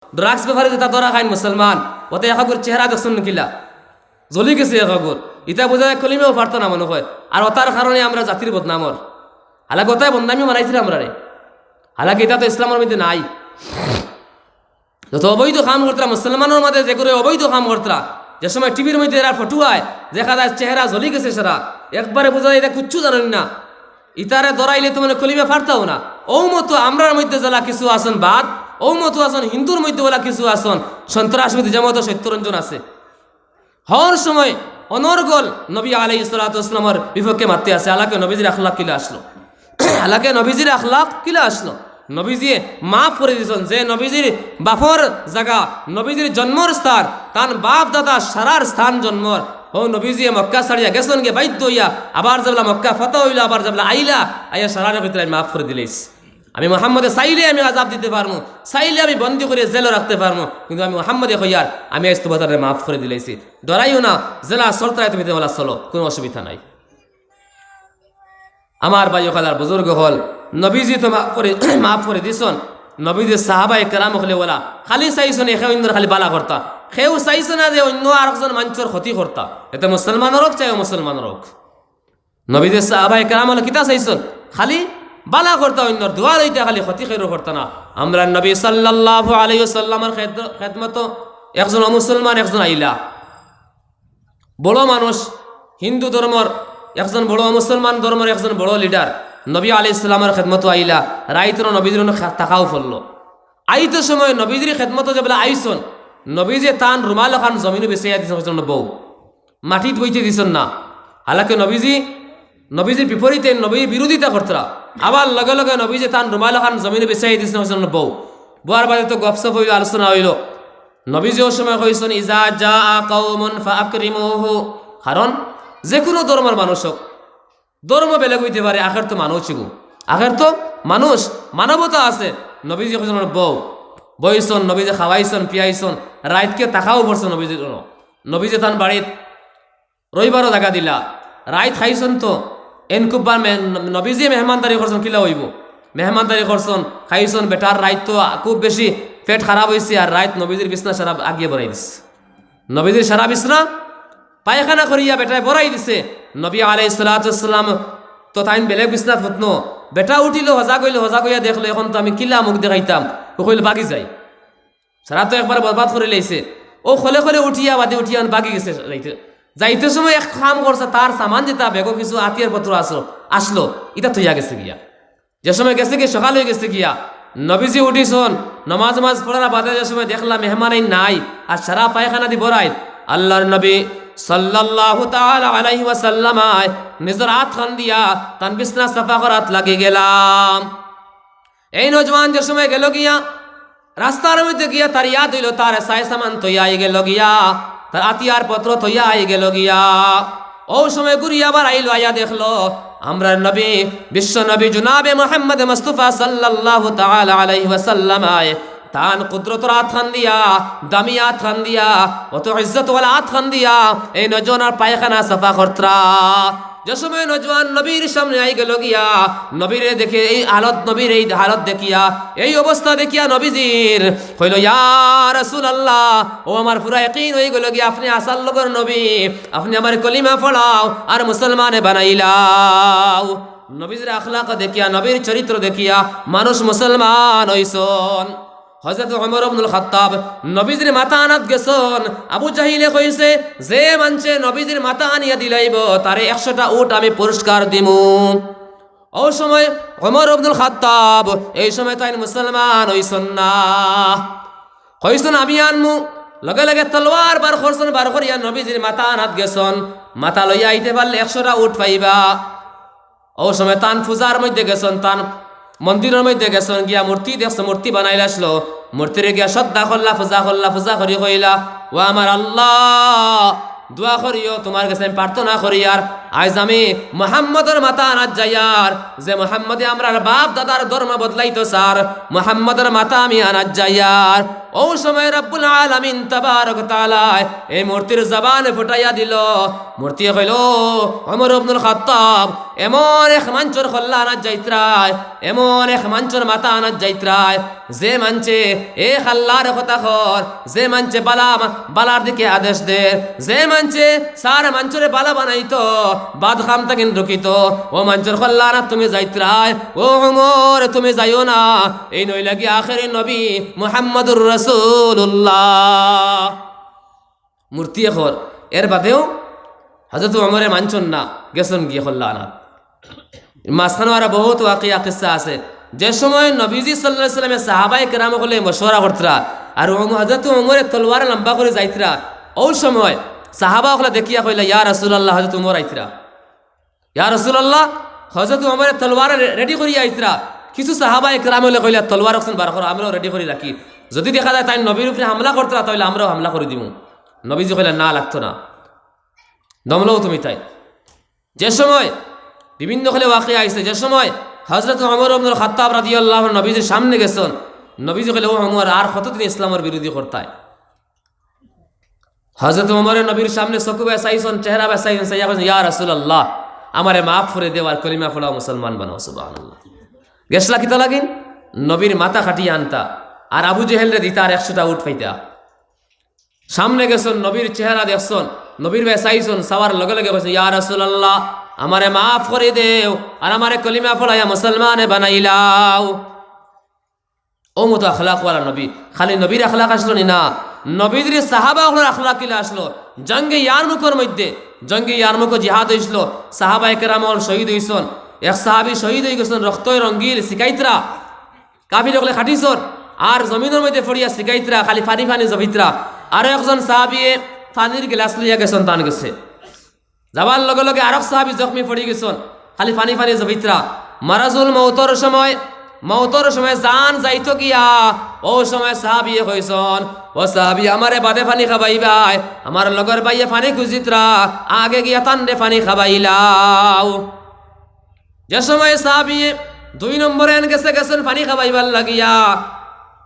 Drugs ব্যাপারে যেটা ধরা খাইন মুসলমান ওতে একাগুর চেহারা দেখছেন কিলা জ্বলি গেছে একাগুর ইটা বোঝায় কলিমেও পারতো না মনে হয় আর ওটার কারণে আমরা জাতির বদনামর হালাকি ওটাই বদনামি মানাইছিল আমরা রে হালাকি এটা তো ইসলামের মধ্যে নাই যত অবৈধ কাম করতরা মুসলমানের মধ্যে যে করে অবৈধ কাম করতরা যে সময় টিভির মধ্যে এরা ফটুয়ায় দেখা যায় চেহারা জ্বলি গেছে সেরা একবারে বোঝা যায় এটা কিচ্ছু জানেন না ইতারে ধরাইলে তো মানে কলিমে পারতাও না ও মতো আমরার মধ্যে যারা কিছু আসন বাদ ও মতো আসন হিন্দুর মধ্যে বলা কিছু আসন সন্ত্রাসবাদী যেমন সত্যরঞ্জন আছে হর সময় অনর্গল নবী আলাইহিস সালাতু ওয়াস সালামের বিপক্ষে মারতে আছে আলাকে নবীজির আখলাক কিলা আসলো আলাকে নবীজির আখলাক কিলা আসলো নবীজি মাফ করে দিয়েছেন যে নবীজির বাপর জায়গা নবীজির জন্মর স্থান তার বাপ দাদা সারার স্থান জন্মর ও নবীজি মক্কা ছাড়িয়া গেছেন গে বাধ্য হইয়া আবার যাবলা মক্কা ফতা হইলা আবার যাবলা আইলা আইয়া সারার ভিতরে মাফ করে দিলেস আমি মোহাম্মদে চাইলে আমি আজাব দিতে পারবো চাইলে আমি বন্দি করে জেলে রাখতে পারবো কিন্তু আমি মোহাম্মদে হইয়ার আমি আজ তোমাদের মাফ করে দিলেছি ডরাইও না জেলা সরতায় তুমি বলা চলো কোনো অসুবিধা নাই আমার ভাইও খালার বুজুর্গ হল নবীজি তো মাফ করে দিছন নবীজি সাহাবায়ে কেরাম হলে বলা খালি চাইছন এখে অন্য খালি বালা করতা সেও চাইছ না যে অন্য আরেকজন মানুষের ক্ষতি করতা এতে মুসলমানের হোক চাই মুসলমানের হোক নবীজি সাহাবায়ে কেরাম হলে কিতা চাইছন খালি বালা করতা অন্যর দোয়া লইতে খালি ক্ষতি খেরো করতা না আমরা নবী সাল্লাল্লাহু আলাইহি ওয়াসাল্লামের খেদমত একজন মুসলমান একজন আইলা বড় মানুষ হিন্দু ধর্মের একজন বড় মুসলমান ধর্মের একজন বড় লিডার নবী আলাইহিস সালামের খেদমত আইলা রাইতর নবীজির তাকাও ফললো আইতো সময় নবীজির খেদমত যে বলে আইসন নবীজি তান রুমাল খান জমিনে বেসাইয়া দিয়েছেন বউ মাটিত বইতে দিছেন না হালাকে নবীজির বিপরীতে নবীর বিরোধিতা করতরা আবার লগে লগে নবীজি তান রুমাল খান জমিনে বেসাইয়া দিয়েছেন বউ বুয়ার বাদে তো গপসপ হইল আলোচনা হইল নবীজি ও সময় কইছেন ইজা জা কওমুন ফাআকরিমুহু কারণ যে কোনো ধর্মের মানুষ হোক ধর্ম বেলেগ হইতে পারে আখের তো মানুষই গো আখের তো মানুষ মানবতা আছে নবীজি কইছেন বউ বইছন নবীজি খাওয়াইছন পিয়াইছন রাইতকে তাকাও পড়ছে নবীজি তান বাড়িত রবিবারও জায়গা দিলা রাইত খাইছন তো এনকুব্বার নবীজি মেহমানদারি করছেন কিলা হইব মেহমানদারি করছেন খাইছন বেটার রাইত তো খুব বেশি পেট খারাপ হয়েছে আর রাইত নবীজির বিছনা সারা আগিয়ে বড়াই দিছে নবীজির সারা বিছনা পায়খানা করিয়া বেটায় বড়াই দিছে নবী আলাইহিস সালাতু ওয়াস সালাম তো তাইন বেলেগ বিছনা ফুটনো বেটা উঠিল হজা কইয়া দেখলো এখন তো আমি কিলা মুখ দেখাইতাম ও কইল বাগি যাই সারা তো একবার বরবাদ করে লাইছে ও খলে উঠিয়া বাগি গেছে যাইতে সময় এক কাম করছে তার সামান যেটা বেগো কিছু আত্মীয়ের পত্র আসলো এটা থইয়া গেছে গিয়া যে সময় গেছে গিয়ে সকাল হয়ে গেছে গিয়া নবীজি উঠিছন নমাজ পড়ার বাদে যে সময় দেখলাম মেহমানাই নাই আর সারা পায়খানা দি বড়াই আল্লাহর নবী সাল্লাল্লাহু তাআলা আলাইহি ওয়াসাল্লাম নিজের হাত খান দিয়া তান বিছনা সাফা করাত লাগি গেলাম এই নজওয়ান যে সময় গেল গিয়া রাস্তার মধ্যে গিয়া তার ইয়াদ হইল তার সাই সামান তৈয়া আই গেল গিয়া তার আতিয়ার পত্র তৈয়া আই গেল গিয়া ও সময় ঘুরিয়া আবার আইলো আইয়া দেখলো আমরা নবী বিশ্ব নবী জনাবে মুহাম্মদ মুস্তাফা সাল্লাল্লাহু তাআলা আলাইহি ওয়াসাল্লাম তান কুদরতর হাত খান দিয়া দামি হাত খান দিয়া অত ইজ্জত ওয়ালা হাত খান দিয়া এই নজওয়ানের পায়খানা সাফা করতরা যে সময় নজওয়ান নবীর সামনে আই গেল গিয়া নবীরে দেখে এই হালত দেখিয়া এই অবস্থা দেখিয়া নবীজির কইল ইয়া রাসূলুল্লাহ ও আমার পুরা ইয়াকিন হয়ে গেল গিয়া আপনি আসল লগর নবী আপনি আমার কলিমা পড়াও আর মুসলমানে বানাইলাও নবীজির আখলাক দেখিয়া নবীর চরিত্র দেখিয়া মানুষ মুসলমান হইছন হযরত ওমর ইবনুল খাত্তাব নবীজির মাথা আনাত গেছন আবু জাহিলে কইছে যে মানছে নবীজির মাথা আনিয়া দিলাইব তারে 100টা উট আমি পুরস্কার দিমু ও সময় ওমর ইবনুল খাত্তাব এই সময় তাই মুসলমান হইছন না কইছন আমি আনমু লগে লগে তলোয়ার বার করিয়া নবীজির মাথা আনাত গেছন মাথা লইয়া আইতে পারলে 100টা উট পাইবা ও সময় তান পূজার মধ্যে গেছন তান মন্দিরের মধ্যে গেছেন গিয়া মূর্তি দেখছো মূর্তি বানাইলা আসলো মূর্তিরে গিয়া শ্রদ্ধা করলা পূজা করি কইলা ও আমার আল্লাহ দোয়া করিও তোমার কাছে আমি প্রার্থনা করি আর আজ আমি মুহাম্মদের মাথা আনাত যাইয়ার যে মুহাম্মদে আমরার বাপ দাদার ধর্ম বদলাইতো স্যার মুহাম্মদের মাথা আমি আনাত যাইয়ার ও সময় রব্বুল আলামিন তাবারক তাআলা এই মূর্তির জবান ফুটাইয়া দিল মূর্তি কইল ওমর ইবনুল খাত্তাব এমন এক মাঞ্চর খল্লা আনাত যাইত্রায়, এমন এক মাঞ্চর মাথা আনাত যাইত্রায়, যে মানছে এ খাল্লার কথা খর, যে মানছে বালার দিকে আদেশ দে, যে মানছে সার মাঞ্চরে বালা বানাইতো বাদ খাম তাকিন রকিত, ও মাঞ্চর খল্লা আনাত তুমি যাইত্রায়, ও ওমর তুমি যাইও না, এই নই লাগি আখেরি নবী মুহাম্মদুর রাসূলুল্লাহ। মূর্তি খর এর বাদেও হযরত ওমরে মানছন না, গেছন গিয়ে খল্লা আনাত। মাঝখানে আরো বহুত ওয়াকিয়া কিসসা আছে, যে সময় নবীজি সাল্লাল্লাহু আলাইহি সাল্লামের সাহাবায়ে কেরাম হলে মশওয়ারা করতরা আর হযরত ওমরে তলোয়ার লম্বা করে যাইতরা, ওই সময় সাহাবা হলে দেখিয়া কইলা ইয়া রাসূলুল্লাহ হযরত ওমর আইতরা, ইয়া রাসূলুল্লাহ হযরত ওমরে তলোয়ার রেডি করিয়া আইতরা। কিছু সাহাবায়ে কেরাম হলে কইলা তলোয়ার রকম বার করো, আমরাও রেডি করে রাখি, যদি দেখা যায় তাই নবীর উপরে হামলা করতরা তাহলে আমরাও হামলা করে দিব। নবীজি কইলা না, লাগতো না, দমলও তুমি তাই। যে সময় বিভিন্ন হলে ওয়াকিয়া আইছে, যে সময় হযরত ওমর ইবনুল খাত্তাব রাদিয়াল্লাহু আনহু নবীজির সামনে গেছেন, নবীজি কইলে ও ওমর আর কতদিন ইসলামের বিরোধী করতায়। হযরত ওমরের নবীর সামনে চকু বেসাইছেন, চেহারা বেসাইছেন, সাইয়া কইছেন ইয়া রাসূলুল্লাহ আমারে মাফ করে দেওয়ার কলিমা পড়াও, মুসলমান বানাও। সুবহানাল্লাহ। গেছলা কিতা লাগিন নবীর মাথা খাটিয়ে আনতা আর আবু জেহেল রে দিতা আর 100টা উট পাইতা। সামনে গেছেন, নবীর চেহারা দেখছেন, নবীর বেসাইছেন, সাওয়ার লগে লগে কইছেন ইয়া রাসূলুল্লাহ আমারে মাফ করে দেও আর আমারে কলিমা পড়াইয়া মুসলমানে বানাইলাও। ও মতো আখলাকওয়ালা নবী। খালি নবীর আখলাক আসলো না, নবীর সাহাবা হলোর আখলাক কিলা আসলো। জঙ্গে ইয়ারমুকের মধ্যে, জঙ্গে ইয়ারমুক জিহাদ হয়েছিল, সাহাবায়ে কেরাম শহীদ হয়েছেন। এক সাহাবী শহীদ হয়ে গেছেন, রক্তই রঙ্গিল শিকাইতরা কাফির হলে খাটিছন আর জমিনের মধ্যে পড়িয়া শিকাইতরা খালি ফানি ফানি জবিতরা। আরো একজন সাহাবী পানির গ্লাস লইয়া গেছেন, তান গেছে যাবার লগে লগে আরব সাহাবী জখমি পড়ি গেছেন, খালি ফানি ফানি জবিতরা। মারাজুল মৌতর সময় জান যাইতো গিয়া, ও সময় সাহাবী কইছন ও সাহাবী আমারে বাদে পানি খাবাইবাই, আমার লগর বাইয়ে পানি খুঁজিতরা, আগে গিয়া তান্ডে পানি খাবাইলাও। যে সময় সাহাবী 2 নম্বরে গেছেন পানি খাবাইবার লাগিয়া,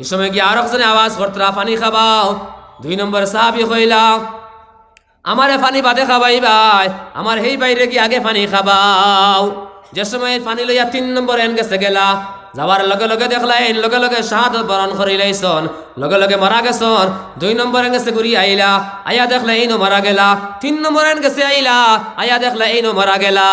এই সময় গিয়া আর একজনে আওয়াজ করতরা পানি খাবাও। 2 নম্বর সাহাবী কইলা আমারে পানি বাদে খাবাইবাই, আমার হেই বাইরে গিয়ে আগে পানি খাবাও। যে সময় পানি লইয়া 3 নম্বর গেছে গেলা, যাওয়ার লগে লগে দেখলেন লগে লগে শাহাদাত বরণ করিলাইছন, লগে লগে মারা গেছন। 2 নম্বর গেছে ঘুরি আইলা, আয়া দেখলে এইনো মারা গেলা। 3 নম্বর গেছে আইলা, আয়া দেখলে এইনো মারা গেলা।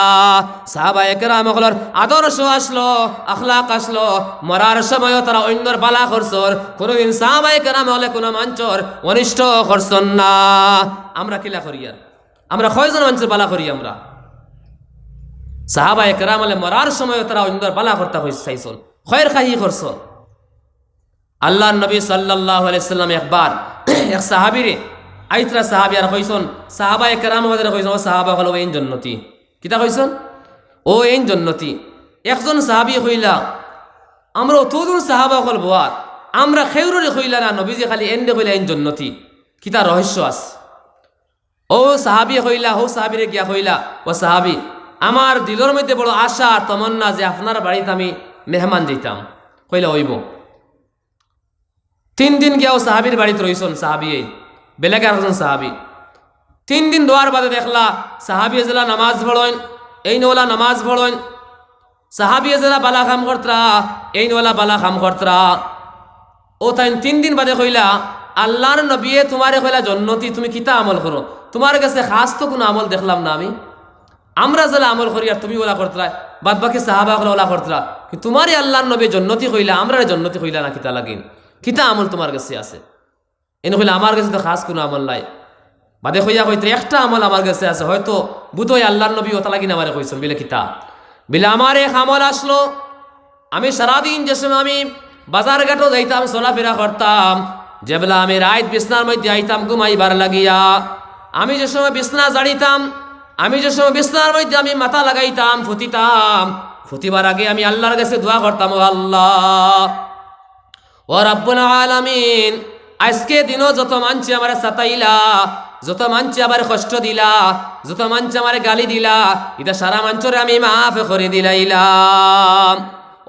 সাহাবায়ে কেরাম হলর আদর্শ আসলো, আখলাক আসলো, মরার সময়ও তারা অন্যর বালা করছন। কোনদিন সাহাবায়ে কেরাম হলে কোনো মাঞ্চর অনিষ্ট করছন না। আমরা কিলা করি আর আমরা কয়জন মানুষের বালা করি? আমরা সাহাবায়ে কেরাম হলে মরার সময় তারা অন্যর বালা করতে চাইছন, খয়ের খাহি করছন। আল্লাহর নবী সাল্লাল্লাহু আলাইহি সাল্লাম একবার এক সাহাবীরে আইতরা সাহাবী আর কইছন, সাহাবায়ে কেরাম আমাদের কইছন ও সাহাবা হলো এই জান্নাতি। কিতা কইছন? ও এই জান্নাতি। একজন সাহাবী কইলা আমরা অতজন সাহাবা হল বোয়ার, আমরা খেউরে কইলা না, নবীজি খালি এন্ডে কইলা এই জান্নাতি। কিতা রহস্য আছে? ও সাহাবী কইলা, ও সাহাবীরে গিয়া কইলা ও সাহাবী আমার দিলের মধ্যে বড় আশা আর তমন্না যে আপনার বাড়িতে আমি মেহমান দিতাম। কইলা হইব। 3 দিন গিয়াও সাহাবীর বাড়িতে রইছন সাহাবী, এই বেলেগে একজন সাহাবী। 3 দিন দোয়ার বাদে দেখলা সাহাবী এজলা নামাজ পড়েন, এই নোলা নামাজ পড়েন। সাহাবী এজলা বালা কাম করতরা, এই নোলা বালা কাম করতরা। ও তাই 3 দিন বাদে কইলা আল্লাহর নবী তোমারে কইলা জান্নাতি, তুমি কিতা আমল করো? তোমার কাছে খাস তো কোনো আমল দেখলাম না আমি। আমরা যারা আমল করি আর তুমি ওলা করতরা, বাদ বাকি সাহাবা ওলা করতরা, কিন্তু তোমারই আল্লাহর নবী জান্নাতি কইলা, আমরা জান্নাতি কইলা না, কিতা লাগিন? কিতা আমল তোমার কাছে আছে? এনে কইলা আমার কাছে তো খাস কোনো আমল নাই। বাদে কইয়া কইতে একটা আমল আমার কাছে আছে, হয়তো বুধই আল্লাহর নবী ওতা লাগিন আমারে কইছেন। বিলে কিতা? বিলে আমার এক আমল আসলো, আমি সারাদিন যে সময় আমি বাজার ঘাটও যাইতাম, চলাফেরা করতাম, যেবেলা আমি রাত বিছনার মধ্যে আইতাম ঘুমাইবার লাগিয়া, আমি যে সময় বিছনা জাড়িতাম, আমি যে সময় বিছনার মধ্যে আমি মাথা লাগাইতাম, ফুটিবার আগে আমি আল্লাহর কাছে দোয়া করতাম, ও আল্লাহ ও রাব্বুল আলামিন, আজকে দিনও যত মানছি আমার সাতাইলা, যত মানছি আবার কষ্ট দিলা, যত মানছি আমার গালি দিলা, এটা সারা মাঞ্চরে আমি মাফ করে দিলাইলাম।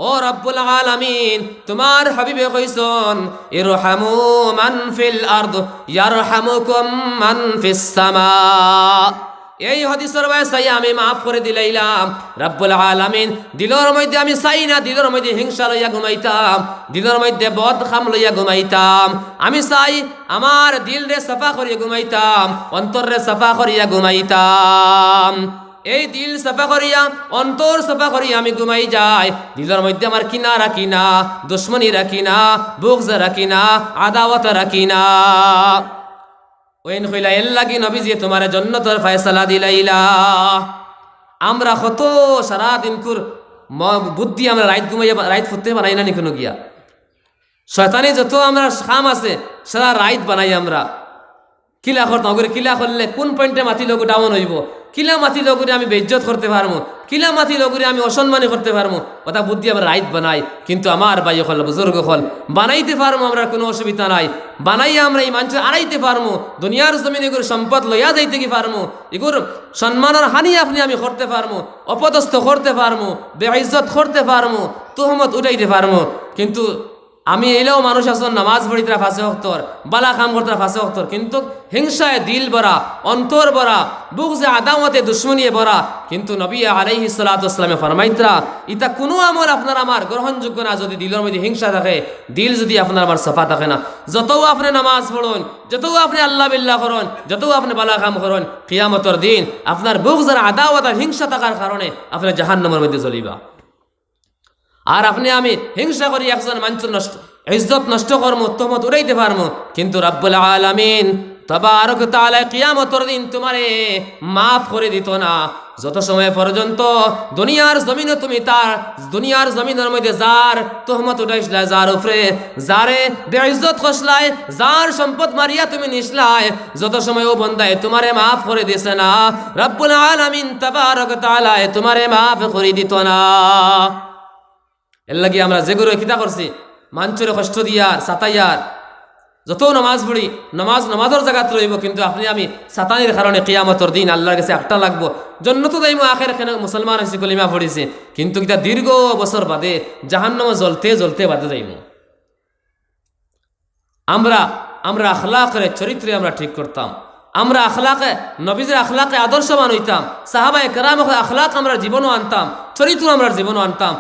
ও রাব্বুল আলামিন, তোমার হাবিবে কইছন ইরহামু মান ফিল আরদ ইয়ারহামুকুম মান ফিস সামা। এই হাদিসের ভাষায় আমি মাফ করে দিলাইলাম। রব্বুল আলামিন দিলের মধ্যে আমি চাই না দিলের মধ্যে হিংসা লইয়া ঘুমাইতাম, দিলের মধ্যে বদ খাম লইয়া ঘুমাইতাম। আমি চাই আমার দিল রে সাফা করিয়া ঘুমাইতাম, অন্তর রে সাফা করিয়া ঘুমাইতাম। এই দিল সাফা করিয়া অন্তর সাফা করিয়া আমি ঘুমাই যাই। দিলের মধ্যে আমার কিনা রাখি না, দুশ্মনী রাখি না, বুগজ রাখি না, আদাওয়াত রাখি না। ওইন কইলা এর লাগি নবীজি তোমার জান্নাতের ফয়সালা দিলাইলা। আমরা কত সারা দিন কুর বুদ্ধি আমরা রাইত ঘুমাইয়া রাইত ফুটতে বানাই না নি কোনো গিয়া। শয়তানি যত আমরা খাম আছে সারা রাইত বানাই আমরা। কিলা করতাম করে কিলা করলে কোন পয়েন্টে মাতি লোক ডাউন হইব, কিলা মাতি লোকরে আমি বেইজ্জত করতে পারবো, কিলা মাতি লোকরে আমি অসম্মানী করতে পারবো, কথা বুদ্ধি আমরা রাইত বানাই। কিন্তু আমার ভাই হল বুজুর্গ হল বানাইতে পারবো, আমরা কোনো অসুবিধা নাই। বানাইয়া আমরা এই মানুষ আড়াইতে পারবো, দুনিয়ার জমিন এগুলো সম্পদ লইয়া যাইতে কি পারবো, এগুলো সম্মানের হানি আপনি আমি করতে পারবো, অপদস্থ করতে পারবো, বেইজ্জত করতে পারবো, তোহমত উঠাইতে পারবো। কিন্তু আমি এলেও মানুষ আসন নামাজ পড়িতরা ফাঁসে হক্তর, বালা কাম করতরা ফাঁসে হক্তর, কিন্তু হিংসায় দিল ভরা, অন্তর ভরা, বুগজে আদামতে দুশ্মনিয়ে ভরা। কিন্তু নবী আলাইহিস সালাতু ওয়াস সালামে ফরমাইতরা ইতা কোনো আমল আপনার আমার গ্রহণযোগ্য না যদি দিলের মধ্যে হিংসা থাকে, দিল যদি আপনার আমার সাফা থাকে না। যতও আপনি নামাজ পড়ুন, যতও আপনি আল্লাহ বিল্লাহ করুন, যতও আপনি বালা কাম করুন, কিয়ামতের দিন আপনার বুগজের আদাওয়াত আর হিংসা থাকার কারণে আপনি জাহান্নামের মধ্যে জ্বলিবা। আর আপনি আমি হিংসা করি একজন মানুষের নষ্ট ইজ্জত নষ্ট করবো, তোমত উড়াইতে পারবো, কিন্তু রব্বুল আলামিন তাবারক তাআলা কিয়ামতের দিন তোমারে মাফ করে দিত না। যত সময় পর্যন্ত দুনিয়ার জমিনে তুমি তার দুনিয়ার জমিনের মধ্যে যার তোহমত উঠাইছলাই, যার উপরে যারে বেইজ্জত করছলাই, যার সম্পদ মারিয়া তুমি নিছলাই, যত সময় ও বন্দায় তোমারে মাফ করে দিছে না, রব্বুল আলামিন তাবারক তাআলা তোমারে মাফ করে দিত না। এর লাগি আমরা যেগুলো কিতা করছি মানুষের কষ্ট দিয়ার সাতাইয়ার, যত নামাজ পড়ি নামাজের জায়গাত রইব, কিন্তু আপনি আমি সাতানির কারণে কিয়ামতের দিন আল্লাহর কাছে একটা লাগবো। জন্য তো যাইমো আখের এখানে মুসলমান হয়েছে, কলিমা পড়িছে, কিন্তু কিতা দীর্ঘ বছর বাদে জাহান্নামে জ্বলতে জ্বলতে বাদে যাইমো। আমরা আখলাকের চরিত্রে আমরা ঠিক করতাম, আমরা আখলাকে নবীদের আখলাকে আদর্শবান হইতাম, সাহাবায়ে কেরামের আখলাক আমরা জীবনও আনতাম, চরিত্র আমরা জীবনও আনতাম।